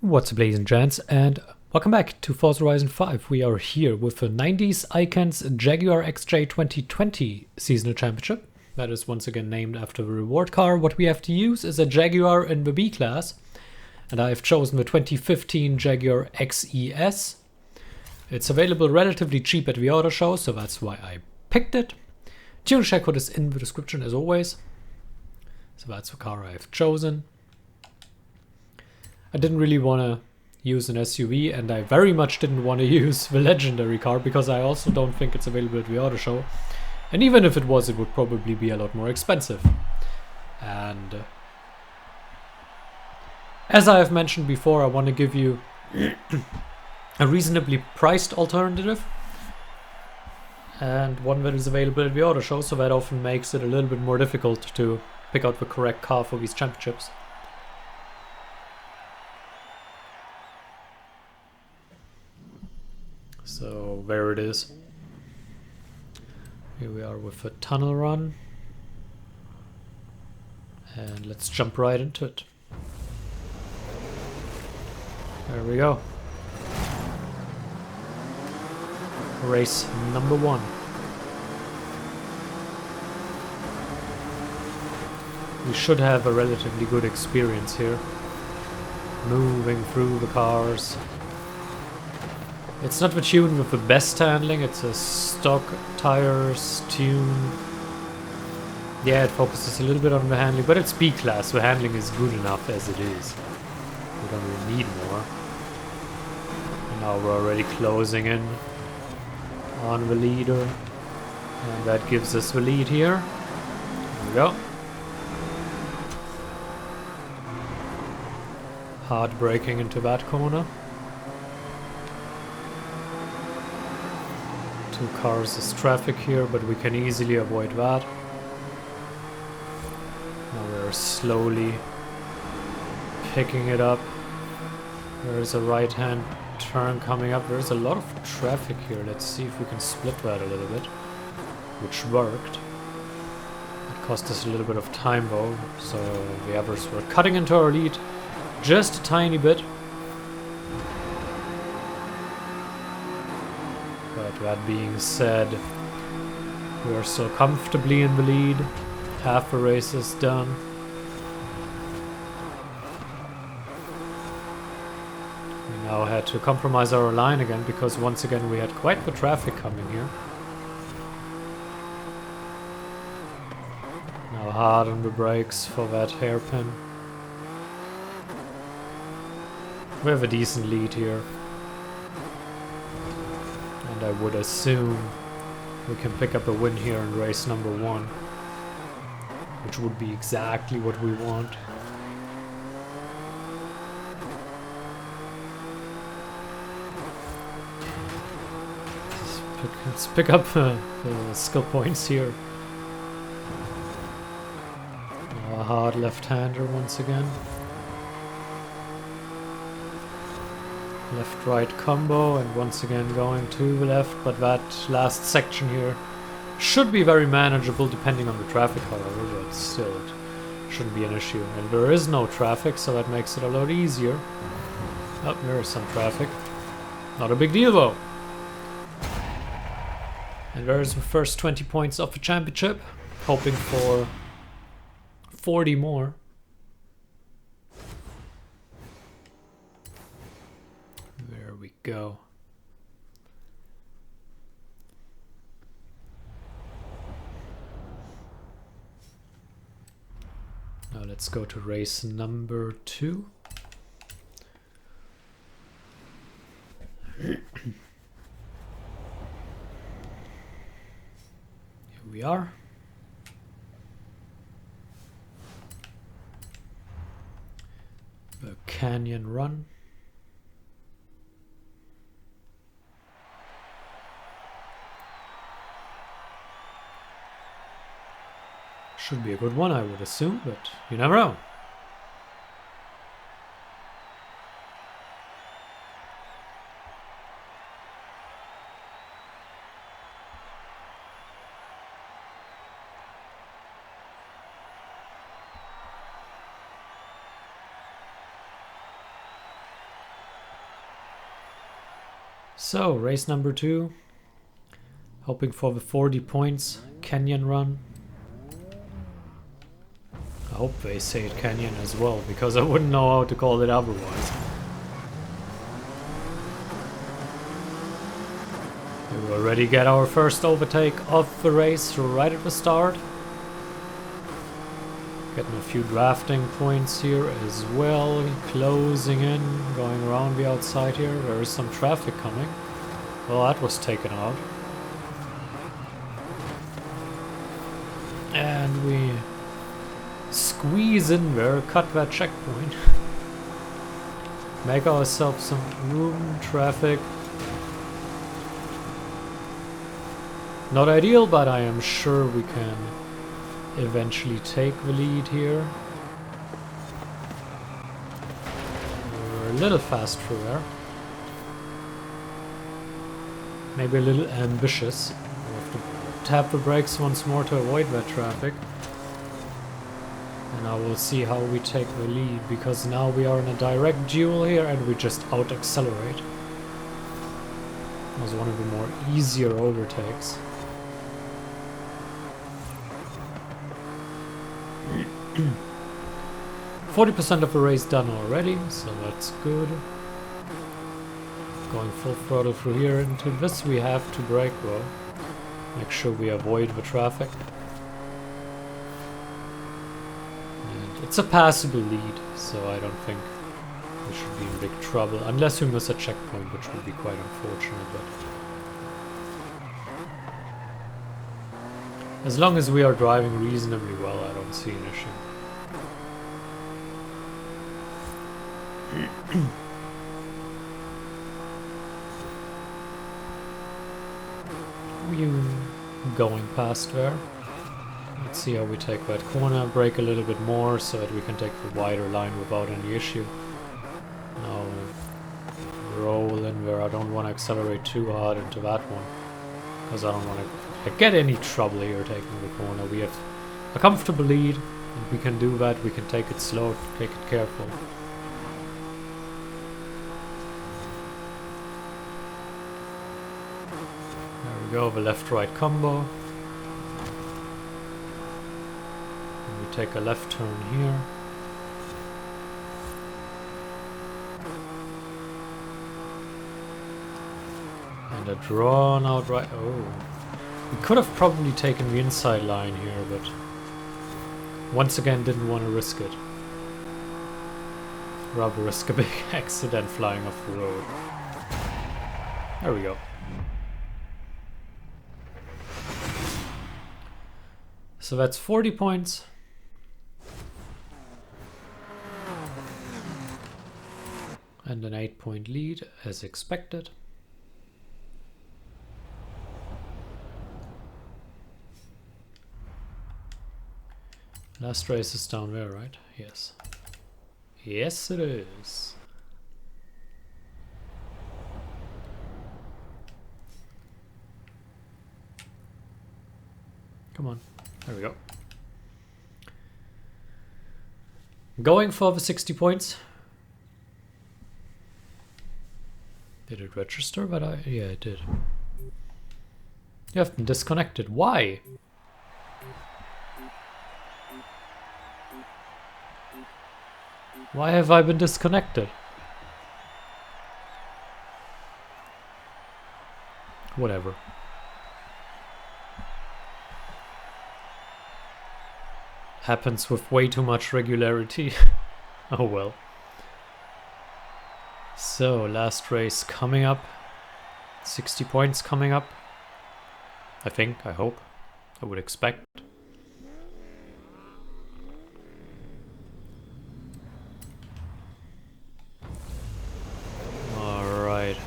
What's up, ladies and gents, and welcome back to Forza Horizon 5. We are here with the 90s Icons Jaguar XJ220 Seasonal Championship. That is once again named after the reward car. What we have to use is a Jaguar in the B class, and I've chosen the 2015 Jaguar XES. It's available relatively cheap at the auto show, so that's why I picked it. Tune check code is in the description as always. So that's the car I've chosen. I didn't really want to use an SUV, and I very much didn't want to use the legendary car because I also don't think it's available at the auto show. And even if it was, it would probably be a lot more expensive. And as I have mentioned before, I want to give you a reasonably priced alternative and one that is available at the auto show, so that often makes it a little bit more difficult to pick out the correct car for these championships. So there it is. Here we are with a tunnel run. And let's jump right into it. There we go. Race number 1. We should have a relatively good experience here. Moving through the cars. It's not the tune with the best handling, it's a stock tires tune. Yeah, it focuses a little bit on the handling, but it's B class, the handling is good enough as it is. We don't really need more. And now we're already closing in on the leader. And that gives us the lead here. There we go. Hard braking into that corner. 2 cars is traffic here, but we can easily avoid that. Now we're slowly picking it up. There's a right-hand turn coming up. There's a lot of traffic here. Let's see if we can split that a little bit, which worked. It cost us a little bit of time though, so the others were cutting into our lead just a tiny bit. But that being said, we are so comfortably in the lead. Half the race is done. We now had to compromise our line again because once again we had quite the traffic coming here. Now hard on the brakes for that hairpin. We have a decent lead here. And I would assume we can pick up a win here in race number 1, which would be exactly what we want. Let's pick up the skill points here. A hard left-hander once again. Left-right combo, and once again going to the left, but that last section here should be very manageable depending on the traffic, however, but still it shouldn't be an issue. And there is no traffic, so that makes it a lot easier. Oh, there is some traffic. Not a big deal though. And there's the first 20 points of the championship, hoping for 40 more. Go. Now let's go to race number 2. Here we are. The canyon run. Should be a good one, I would assume, but you never know. So, race number 2. Hoping for the 40 points canyon run. I hope they say it canyon as well, because I wouldn't know how to call it otherwise. We already get our first overtake of the race right at the start. Getting a few drafting points here as well. Closing in, going around the outside here. There is some traffic coming. Well, that was taken out. And we squeeze in there, cut that checkpoint. Make ourselves some room, traffic. Not ideal, but I am sure we can eventually take the lead here. We're a little fast through there. Maybe a little ambitious. We'll have to tap the brakes once more to avoid that traffic. And I will see how we take the lead, because now we are in a direct duel here and we just out-accelerate. That was one of the more easier overtakes. 40% of the race done already, so that's good. Going full throttle through here. Into this we have to brake though. Make sure we avoid the traffic. And it's a passable lead, so I don't think we should be in big trouble. Unless we miss a checkpoint, which would be quite unfortunate, but as long as we are driving reasonably well, I don't see an issue. You going past there. Let's see how we take that corner, brake a little bit more so that we can take the wider line without any issue. Now roll in there. I don't want to accelerate too hard into that one, because I don't want to get any trouble here taking the corner. We have a comfortable lead and we can do that. We can take it slow, take it careful. Go the left-right combo. And we take a left turn here. And a drawn out right. Oh, we could have probably taken the inside line here, but once again didn't want to risk it. Rather risk a big accident flying off the road. There we go. So that's 40 points. And an 8-point lead, as expected. Last race is down there, right? Yes. Yes, it is. Come on. There we go. Going for the 60 points. Did it register? But yeah, it did. You have been disconnected. Why? Why have I been disconnected? Whatever. Happens with way too much regularity. Oh well. So, last race coming up. 60 points coming up. I think, I hope, I would expect. Alright.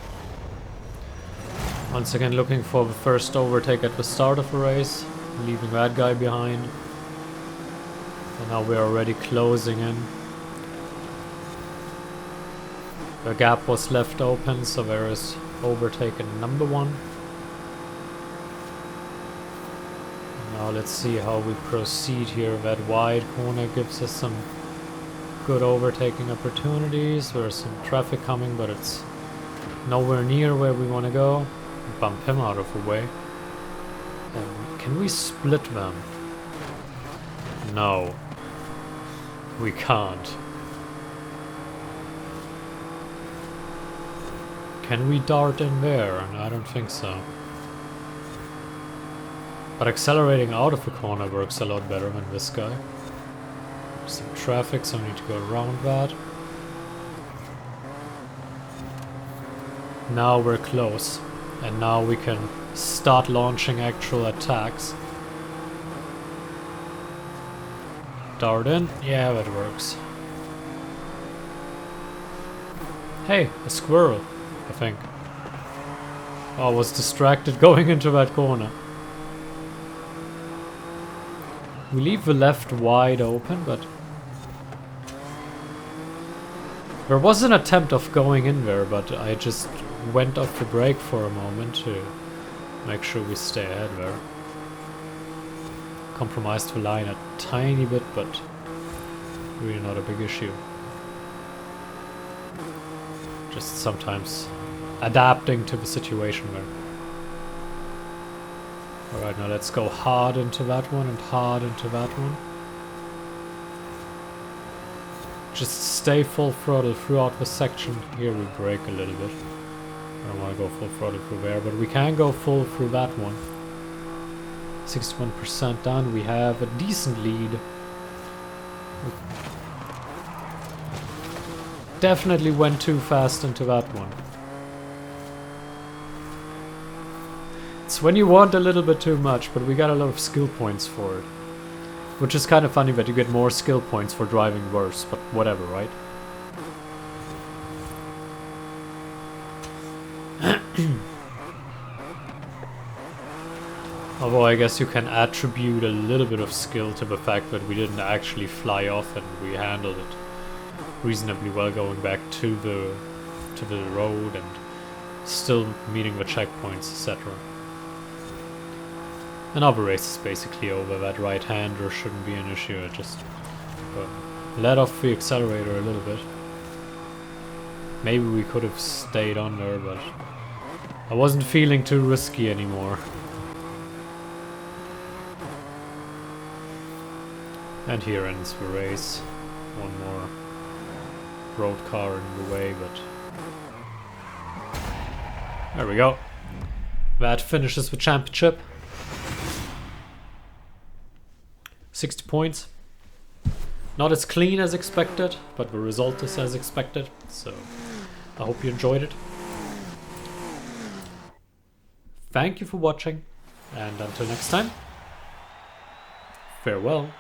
Once again looking for the first overtake at the start of the race, leaving that guy behind. And now we're already closing in. The gap was left open, so there is overtaken number 1. Now let's see how we proceed here. That wide corner gives us some good overtaking opportunities. There's some traffic coming, but it's Nowhere near where we want to go. Bump him out of the way. Can we split them? No. We can't. Can we dart in there? I don't think so. But accelerating out of the corner works a lot better than this guy. There's some traffic, so I need to go around that. Now we're close. And now we can start launching actual attacks. Dart in? Yeah, that works. Hey, a squirrel, I think. Oh, I was distracted going into that corner. We leave the left wide open, but... There was an attempt of going in there, but I just went off the brake for a moment to make sure we stay ahead there. Compromised the line a tiny bit, but really not a big issue. Just sometimes adapting to the situation there. Alright, now let's go hard into that one and hard into that one. Just stay full throttle throughout the section. Here we brake a little bit. I don't want to go full throttle through there, but we can go full through that one. 61% done. We have a decent lead. Definitely went too fast into that one. It's when you want a little bit too much, but we got a lot of skill points for it. Which is kind of funny that you get more skill points for driving worse, but whatever, right? Although I guess you can attribute a little bit of skill to the fact that we didn't actually fly off and we handled it reasonably well going back to the road and still meeting the checkpoints, etc. Another race is basically over. That right-hander shouldn't be an issue. I just let off the accelerator a little bit. Maybe we could have stayed on there, but I wasn't feeling too risky anymore. And here ends the race. One more road car in the way, but there we go. That finishes the championship. 60 points. Not as clean as expected, but the result is as expected, so I hope you enjoyed it. Thank you for watching, and until next time, farewell.